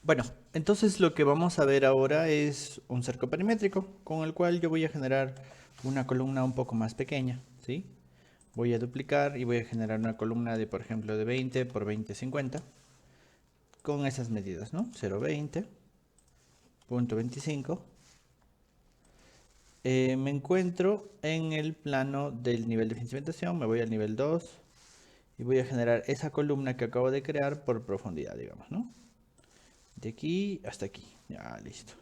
Bueno, entonces lo que vamos a ver ahora es un cerco perimétrico con el cual yo voy a generar una columna un poco más pequeña, ¿sí? Voy a duplicar y voy a generar una columna de, por ejemplo, de 20 por 20, 50 con esas medidas, ¿no? 0,20, punto 25. Me encuentro en el plano del nivel de cimentación, me voy al nivel 2 y voy a generar esa columna que acabo de crear por profundidad, digamos, ¿no? De aquí hasta aquí, ya listo.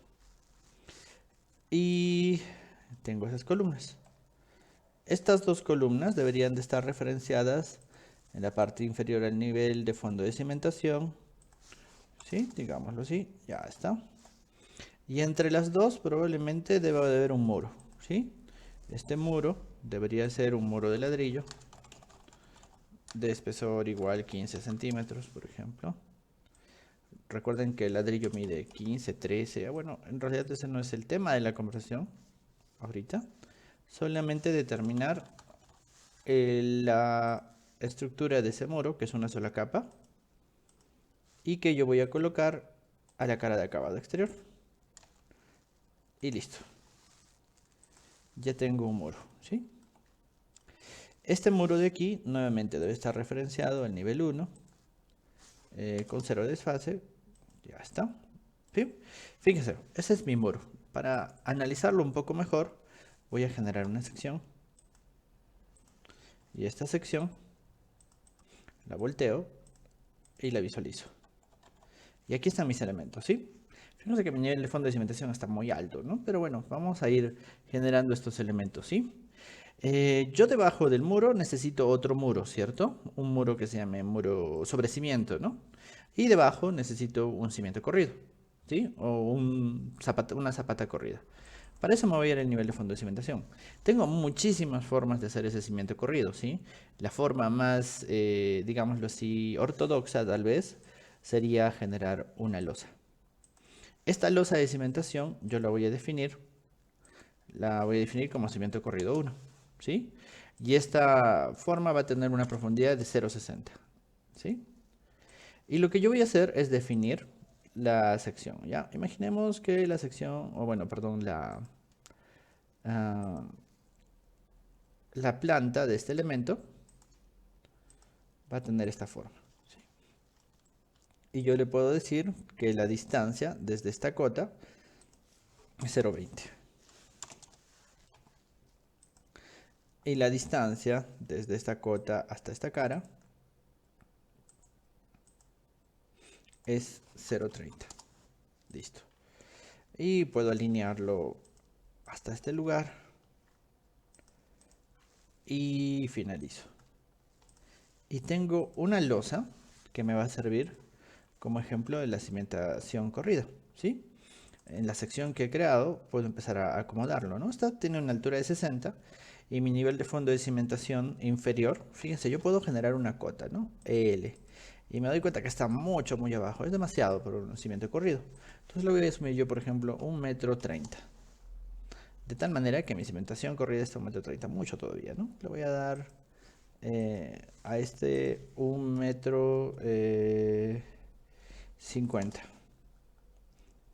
Y tengo esas columnas. Estas dos columnas deberían de estar referenciadas en la parte inferior al nivel de fondo de cimentación, ¿sí? Digámoslo así, ya está. Y entre las dos probablemente deba de haber un muro, ¿sí? Este muro debería ser un muro de ladrillo de espesor igual 15 centímetros, por ejemplo. Recuerden que el ladrillo mide 15, 13. Bueno, en realidad ese no es el tema de la conversación ahorita. Solamente determinar la estructura de ese muro, que es una sola capa, y que yo voy a colocar a la cara de acabado exterior. Y listo. Ya tengo un muro, ¿sí? Este muro de aquí nuevamente debe estar referenciado al nivel 1 con cero desfase. Ya está. ¿Sí? Fíjense, ese es mi muro. Para analizarlo un poco mejor, voy a generar una sección. Y esta sección la volteo y la visualizo. Y aquí están mis elementos, ¿sí? Fíjense que mi nivel de fondo de cimentación está muy alto, ¿no? Pero bueno, vamos a ir generando estos elementos, ¿sí? Yo debajo del muro necesito otro muro, ¿cierto? Un muro que se llame muro sobre cimiento, ¿no? Y debajo necesito un cimiento corrido, ¿sí? O una zapata corrida. Para eso me voy a ir al nivel de fondo de cimentación. Tengo muchísimas formas de hacer ese cimiento corrido, ¿sí? La forma más, digámoslo así, ortodoxa tal vez, sería generar una losa. Esta losa de cimentación yo la voy a definir como cimiento corrido 1, ¿sí? Y esta forma va a tener una profundidad de 0,60, ¿sí? Y lo que yo voy a hacer es definir la sección, ¿ya? Imaginemos que la sección, o bueno, perdón, ah, la planta de este elemento va a tener esta forma, ¿sí? Y yo le puedo decir que la distancia desde esta cota es 0,20. Y la distancia desde esta cota hasta esta cara es 0,30. Listo. Y puedo alinearlo hasta este lugar y finalizo. Y tengo una losa que me va a servir como ejemplo de la cimentación corrida, ¿sí? En la sección que he creado puedo empezar a acomodarlo, ¿no? Esta tiene una altura de 60 y mi nivel de fondo de cimentación inferior, fíjense, yo puedo generar una cota, ¿no? EL. Y me doy cuenta que está muy abajo, es demasiado por un cimiento corrido. Entonces lo voy a asumir yo, por ejemplo, 1,30 m. De tal manera que mi cimentación corrida está 1,30 m, mucho todavía, ¿no? Le voy a dar a este 1,50 m.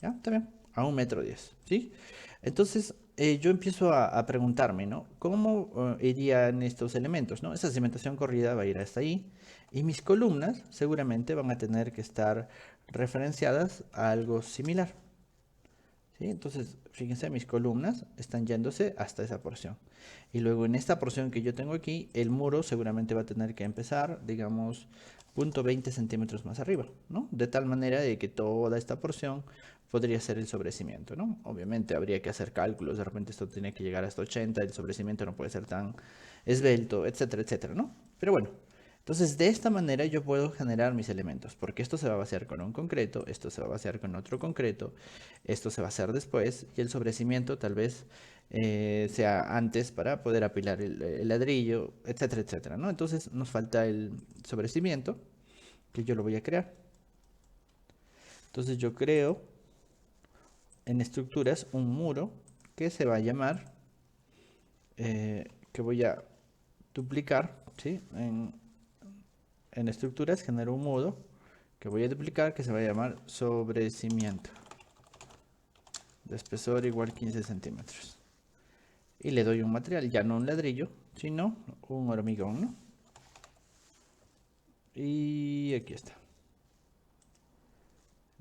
¿Ya? Está bien. A 1,10 m, ¿sí? Entonces, yo empiezo a preguntarme, ¿no? ¿Cómo irían estos elementos, ¿no? Esa cimentación corrida va a ir hasta ahí. Y mis columnas seguramente van a tener que estar referenciadas a algo similar. ¿Sí? Entonces, fíjense, mis columnas están yéndose hasta esa porción. Y luego en esta porción que yo tengo aquí, el muro seguramente va a tener que empezar, digamos, 0,20 centímetros más arriba, ¿no? De tal manera de que toda esta porción podría ser el sobrecimiento, ¿no? Obviamente habría que hacer cálculos, de repente esto tiene que llegar hasta 80, el sobrecimiento no puede ser tan esbelto, etcétera, etcétera, ¿no? Pero bueno, entonces, de esta manera yo puedo generar mis elementos, porque esto se va a vaciar con un concreto, esto se va a vaciar con otro concreto, esto se va a hacer después, y el sobrecimiento tal vez sea antes para poder apilar el ladrillo, etcétera, etcétera, ¿no? Entonces nos falta el sobrecimiento, que yo lo voy a crear. Entonces yo creo en estructuras un muro que se va a llamar, que voy a duplicar, ¿sí? En estructuras genero un muro que voy a duplicar, que se va a llamar sobrecimiento, de espesor igual 15 centímetros. Y le doy un material, ya no un ladrillo, sino un hormigón, ¿no? Y aquí está.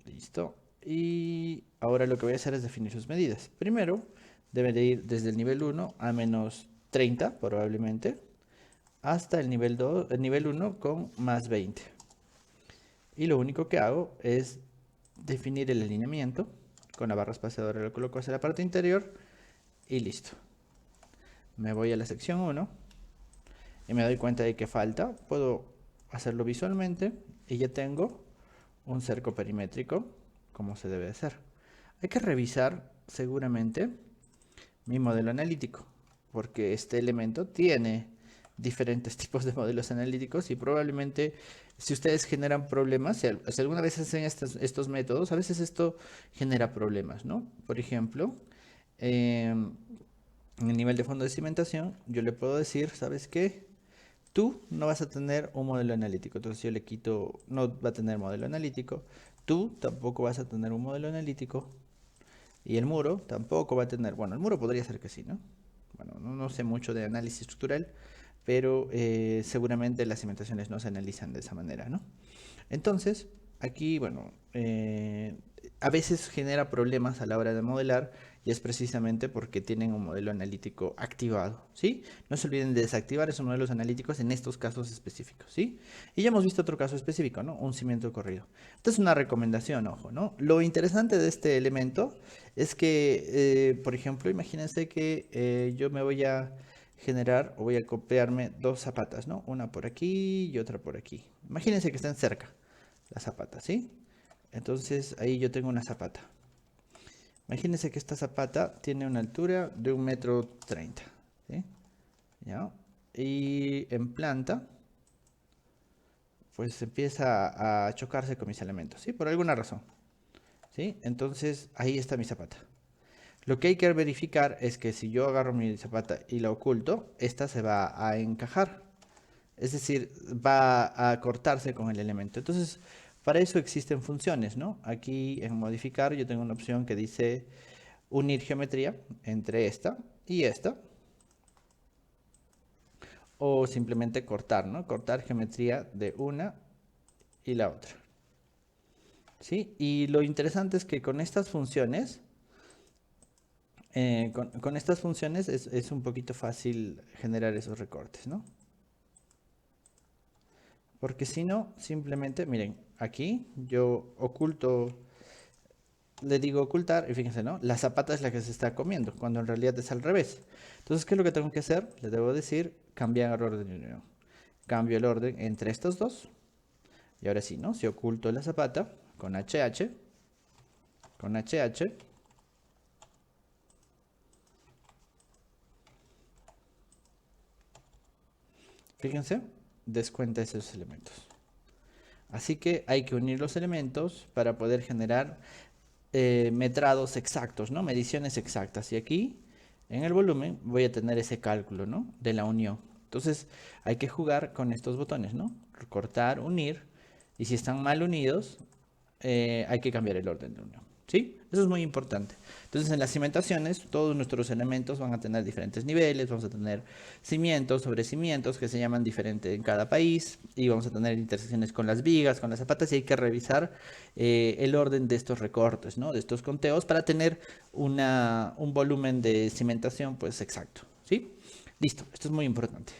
Listo. Y ahora lo que voy a hacer es definir sus medidas. Primero, debe de ir desde el nivel 1 a menos 30, probablemente, hasta el nivel 2, el nivel 1 con más 20. Y lo único que hago es definir el alineamiento. Con la barra espaciadora lo coloco hacia la parte interior y listo. Me voy a la sección 1 y me doy cuenta de que falta. Puedo hacerlo visualmente y ya tengo un cerco perimétrico como se debe hacer. Hay que revisar seguramente mi modelo analítico, porque este elemento tiene diferentes tipos de modelos analíticos y probablemente si ustedes generan problemas, si alguna vez hacen estos métodos, a veces esto genera problemas, ¿no? Por ejemplo, en el nivel de fondo de cimentación, yo le puedo decir, ¿sabes qué? Tú no vas a tener un modelo analítico, entonces yo le quito, no va a tener modelo analítico, tú tampoco vas a tener un modelo analítico y el muro tampoco va a tener, bueno, el muro podría ser que sí, ¿no? Bueno, no sé mucho de análisis estructural, pero seguramente las cimentaciones no se analizan de esa manera, ¿no? Entonces, aquí, bueno, a veces genera problemas a la hora de modelar y es precisamente porque tienen un modelo analítico activado, ¿sí? No se olviden de desactivar esos modelos analíticos en estos casos específicos, ¿sí? Y ya hemos visto otro caso específico, ¿no? Un cimiento corrido. Entonces, una recomendación, ojo, ¿no? Lo interesante de este elemento es que, por ejemplo, imagínense que yo me voy a generar o voy a copiarme dos zapatas, ¿no? Una por aquí y otra por aquí. Imagínense que están cerca las zapatas, ¿sí? Entonces ahí yo tengo una zapata. Imagínense que esta zapata tiene una altura de 1,30 m, ¿sí? ¿Ya? Y en planta, pues empieza a chocarse con mis elementos, ¿sí? Por alguna razón, ¿sí? Entonces ahí está mi zapata. Lo que hay que verificar es que si yo agarro mi zapata y la oculto, esta se va a encajar. Es decir, va a cortarse con el elemento. Entonces, para eso existen funciones, ¿no? Aquí en modificar yo tengo una opción que dice unir geometría entre esta y esta. O simplemente cortar, ¿no? Cortar geometría de una y la otra. ¿Sí? Y lo interesante es que con estas funciones, con estas funciones es un poquito fácil generar esos recortes, ¿no? Porque si no, simplemente, miren, aquí yo oculto, le digo ocultar y fíjense, ¿no? La zapata es la que se está comiendo, cuando en realidad es al revés. Entonces, ¿qué es lo que tengo que hacer? Le debo decir cambiar el orden de unión. Cambio el orden entre estos dos. Y ahora sí, ¿no? Si oculto la zapata con HH, fíjense, descuenta esos elementos. Así que hay que unir los elementos para poder generar metrados exactos, ¿no? Mediciones exactas. Y aquí, en el volumen, voy a tener ese cálculo, ¿no? De la unión. Entonces, hay que jugar con estos botones, ¿no? Recortar, unir. Y si están mal unidos, hay que cambiar el orden de unión. ¿Sí? Eso es muy importante. Entonces, en las cimentaciones, todos nuestros elementos van a tener diferentes niveles. Vamos a tener cimientos sobre cimientos que se llaman diferente en cada país. Y vamos a tener intersecciones con las vigas, con las zapatas. Y hay que revisar el orden de estos recortes, ¿no? De estos conteos para tener un volumen de cimentación pues exacto. ¿Sí? Listo. Esto es muy importante.